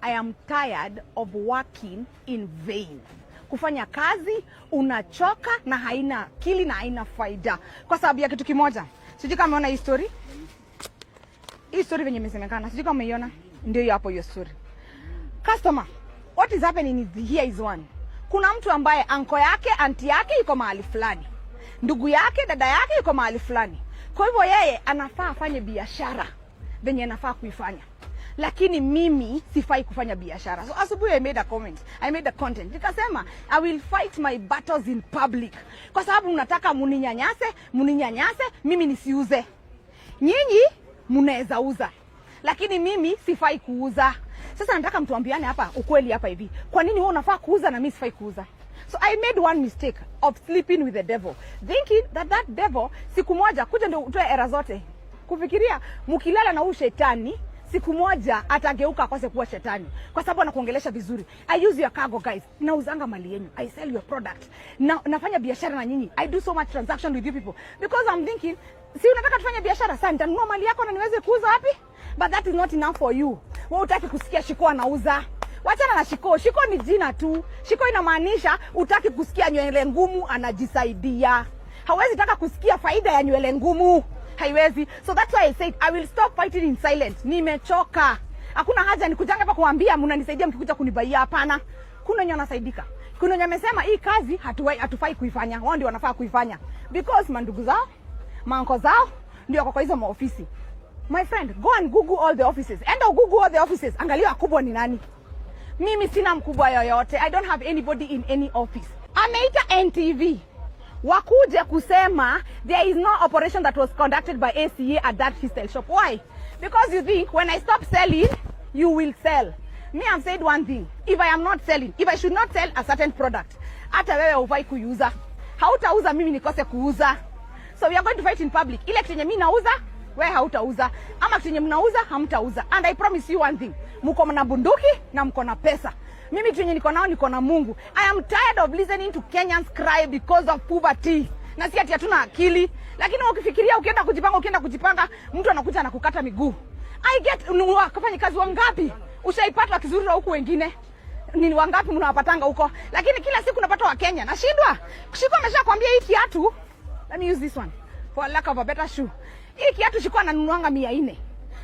I am tired of working in vain. Kufanya kazi unachoka na haina akili na haina faida kwa sababu ya kitu kimoja. Sijui kama umeona hii story. Hii story venye imesemekana. Sijui kama umeiona. Ndio hiyo hapo hiyo story. Customer, what is happening is here is one. Kuna mtu ambaye anko yake, aunti yake yuko mahali fulani. Ndugu yake, dada yake yuko mahali fulani. Kwa hivyo yeye anafaa afanye biashara venye anafaa kuifanya. Lakini mimi sifai kufanya biashara. So asubuhi I made a comment. I made a content. Nikasema I will fight my battles in public. Kwa sababu mnataka muninyanyase, mimi nisiuze. Nyinyi mnaweza uza. Lakini mimi sifai kuuza. Sasa nataka mtuambiane hapa ukweli hapa hivi. Kwa nini wewe unafaa kuuza na mimi sifai kuuza? So I made one mistake of sleeping with the devil. Thinking that devil siku moja kuja ndio utoe era zote. Kufikiria mkilala na huyu shetani siku moja atageuka akose kuwa shetani kwa sababu anakuongelesha vizuri. I use your cargo guys. Nauzanga mali yenu. I sell your product. Nafanya biashara na nyinyi. I do so much transaction with you people because I'm thinking si unataka tufanye biashara sana nitanunua mali yako na niweze kuuza wapi? But that is not enough for you. Wewe utaki kusikia Shiko anauza. Wachana na Shiko. Shiko ni jina tu. Shiko inamaanisha utaki kusikia nywele ngumu anajisaidia. Hawezi taka kusikia faida ya nywele ngumu. Haiwezi. So that's why I said I will stop fighting in silence. Nimechoka. Hakuna haja nikujanga hapa kuambia mnanisaidia mkikuja kunibaia, hapana. Kuna wenye wanasaidika. Kuna wenye wamesema hii kazi hatufai kuifanya. Wao ndio wanafaa kuifanya. Because mandugu zao, manko zao ndio kwa hizo maofisi. My friend, go and Google all the offices. Enda Google all the offices. Angalia kubwa ni nani. Mimi sina mkubwa yoyote. I don't have anybody in any office. Ameita NTV. Wakuje kusema there is no operation that was conducted by ACA at that wholesale shop. Why? Because you think when I stop selling, you will sell. Me, I've said one thing. If I am not selling, if I should not sell a certain product, hata wewe ufai kuuza. Hautauza mimi nikose kuuza. So we are going to fight in public. Ile kitu yenye mimi nauza, wewe hautauza. Ama kitu yenye mnauza, hamtauza. And I promise you one thing. Mko na bunduki na mko na pesa. Mimi tu yenye niko nao niko na Mungu. I am tired of listening to Kenyans cry because of poverty. Na si ati hatuna akili. Lakini ukifikiria ukienda kujipanga, mtu anakuja na kukata miguu. I get kufanya kazi wangapi? Ushaipata kizuri huko wengine. Ni wangapi mnawapatanga huko? Lakini kila siku unapata wa Kenya. Nashindwa. Shiko ameshakwambia hii kiatu. Let me use this one for lack of a better shoe. Hii kiatu Shiko ananunuanga 400.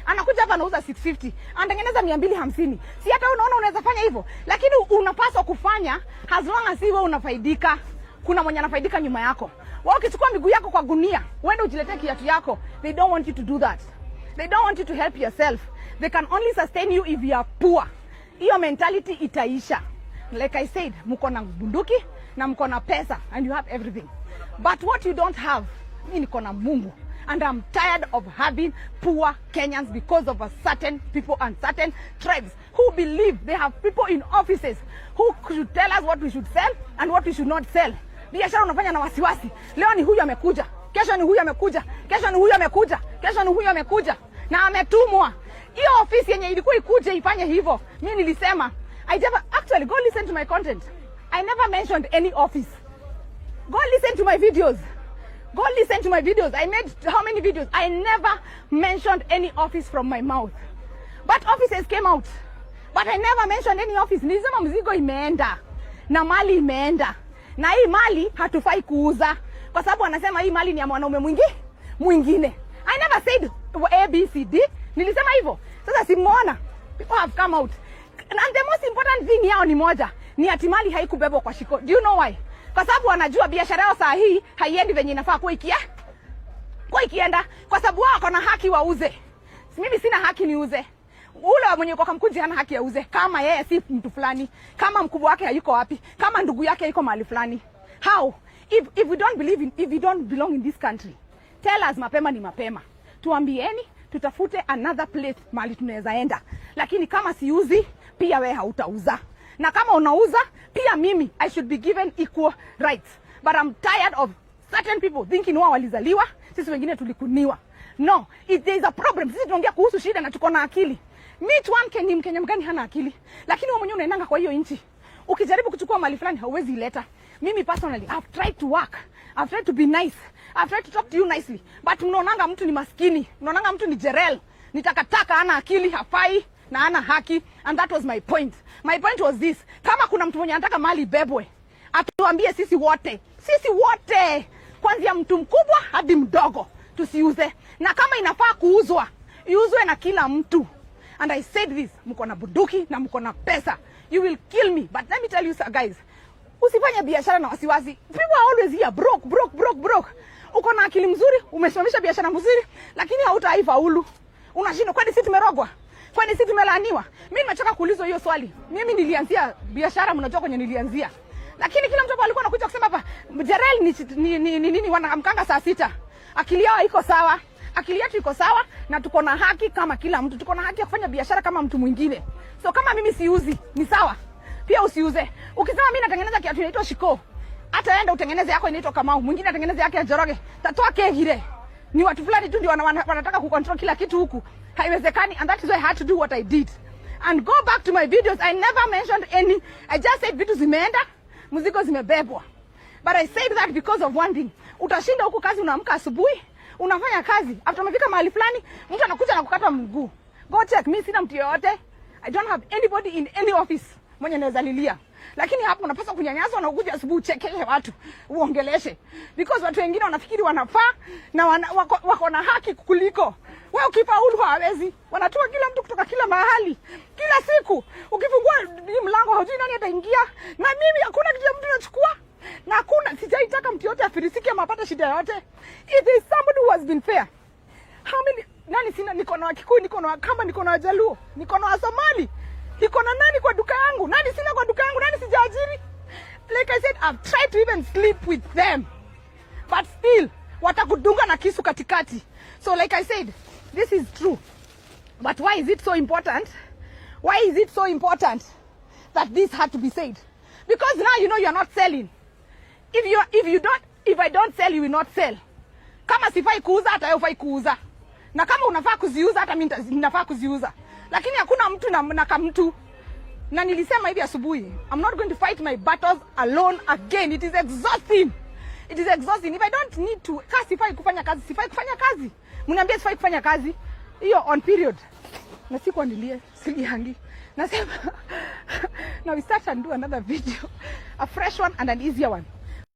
Anakuja hapa anauza 650, anatengeneza 250. Si hata unaona unaweza fanya hivyo, lakini unapaswa kufanya as long as wewe unafaidika. Kuna mwenye anafaidika nyuma yako. Wao ukichukua miguu yako kwa gunia, uende ujiletee kiatu yako. They don't want you to do that. They don't want you to help yourself. They can only sustain you if you are poor. Hiyo mentality itaisha. Like I said, mko na bunduki na mko na pesa and you have everything. But what you don't have, mimi niko na Mungu. And I'm tired of having poor Kenyans because of a certain people and certain tribes who believe they have people in offices who should tell us what we should sell and what we should not sell. Biashara unafanya na wasiwasi. Leo ni huyu amekuja, kesho ni huyu amekuja, kesho ni huyu amekuja, kesho ni huyu amekuja na ametumwa. Hiyo ofisi yenye ilikuwa ikuje ifanye hivyo. Mimi nilisema actually go listen to my content. I never mentioned any office. Go listen to my videos. Go listen to my videos. I made how many videos? I never mentioned any office from my mouth. But offices came out. But I never mentioned any office. Nilisema mzigo imeenda. Na mali imeenda. Na hii mali hatufai kuuza. Kwa sababu anasema hii mali ni ya mwanaume mwingine. I never said A, B, C, D. Nilisema hivyo. Sasa simuona. People have come out. And the most important thing yao ni moja. Ni ati mali haikubebwa kwa Shiko. Do you know why? Kwa sababu wanajua biashara yao saa hii haiendi venye inafaa kwa ikienda. Kwa sababu wao wako na haki wauze. Mimi sina haki niuze. Ule mwenye kwa mkuji hana haki ya uze. Kama yeye si mtu fulani. Kama mkubwa wake hayuko wapi. Kama ndugu yake hayuko mahali fulani. How? If we don't believe if we don't belong in this country. Tell us mapema ni mapema. Tuambieni tutafute another place mahali tunaweza enda. Lakini kama siuzi pia wewe hautauza. Na kama unauza, pia mimi, I should be given equal rights. But I'm tired of certain people thinking wao walizaliwa, sisi wengine tulikuniwa. No, if there is a problem, sisi tunaongea kuhusu shida na tuko na akili. Meet one ni Mkenya mgani hana akili. Lakini wewe mwenyewe unaendanga kwa hiyo nchi. Ukijaribu kuchukua mali fulani hauwezi ileta. Mimi personally, I've tried to work. I've tried to be nice. I've tried to talk to you nicely. But mnaonanga mtu ni maskini. Mnaonanga mtu ni Jerel. Ni takataka hana akili, hafai. na hana haki, and that was my point. My point was this: kama kuna mtu mwenye anataka mali bebwe, atuambie sisi wote. Sisi wote, kuanzia mtu mkubwa hadi mdogo, tusiuze. Na kama inafaa kuuzwa, iuzwe na kila mtu. And I said this, mko na bunduki na mko na pesa. You will kill me. But let me tell you guys, usifanye biashara na wasiwasi. People are always here broke. Uko na akili mzuri, umesimamisha biashara mzuri, lakini hautaifaulu. Unashindwa, kwani sisi tumerogwa? Kwani sisi tumelaaniwa? Mimi nimechoka kuulizwa hiyo swali. Mimi nilianzia biashara, mnajua kwenye nilianzia. Lakini kila mtu alikuwa anakuja kusema hapa, Jerel ni wanamkanga saa 6. Akili yao iko sawa. Akili yetu iko sawa na tuko na haki kama kila mtu. Tuko na haki ya kufanya biashara kama mtu mwingine. So kama mimi siuzi, ni sawa. Pia usiuze. Ukisema mimi natengeneza kiatu inaitwa Shiko, hata enda utengeneze yako inaitwa Kamau, mwingine atengeneze yake ya Joroge. Tatoa kegire. Ni watu fulani tu ndio wanataka kucontrol kila kitu huku. Haiwezekani, and that is why I had to do what I did. And go back to my videos, I never mentioned any. I just said vitu zimeenda, mzigo zimebebwa. But I said that because of one thing. Utashinda huku kazi, unaamka asubuhi, unafanya kazi, after umefika mahali fulani, mtu anakuja na kukata mguu. Go check, mimi sina mtu yote. I don't have anybody in any office mwenye naweza lilia. Lakini hapo unapaswa kunyanyaswa na ukuja asubuhi uchekeshe watu, uongeleshe. Because watu wengine wanafikiri wanafaa na wako na haki kukuliko. Wewe ukifaulu hawezi. Wanatoa kila mtu kutoka kila mahali. Kila siku ukifungua mlango hujui nani ataingia. Na mimi hakuna kitu mtu anachukua. Na hakuna, sijaitaka mtu yote afirisike ama apate shida yote. If there is somebody who has been fair. How many, nani sina, niko na Wakikuyu, niko na Wakamba, niko na Wajaluo, niko na Wasomali. Niko na nani kwa duka yangu? Nani sina kwa duka yangu? Nani sijaajiri? Like I said, I've tried to even sleep with them. But still, watakudunga na kisu katikati. So like I said, this is true. But why is it so important? Why is it so important that this had to be said? Because now you know you're not selling. If I don't sell, you will not sell. Kama sifai kuuza, hata wewe ufai kuuza. Na kama unafaa kuziuza, hata mimi ninafaa kuziuza. Lakini hakuna mtu na kamtu. Na nilisema hivi asubuhi, I'm not going to fight my battles alone again. It is exhausting. It is exhausting. If I don't need to, sifai kufanya kazi, sifai kufanya kazi. Mniambie sifai kufanya kazi. Hiyo on period. Na sikuandilie, silihangi. Nasema now we start and do another video. A fresh one and an easier one.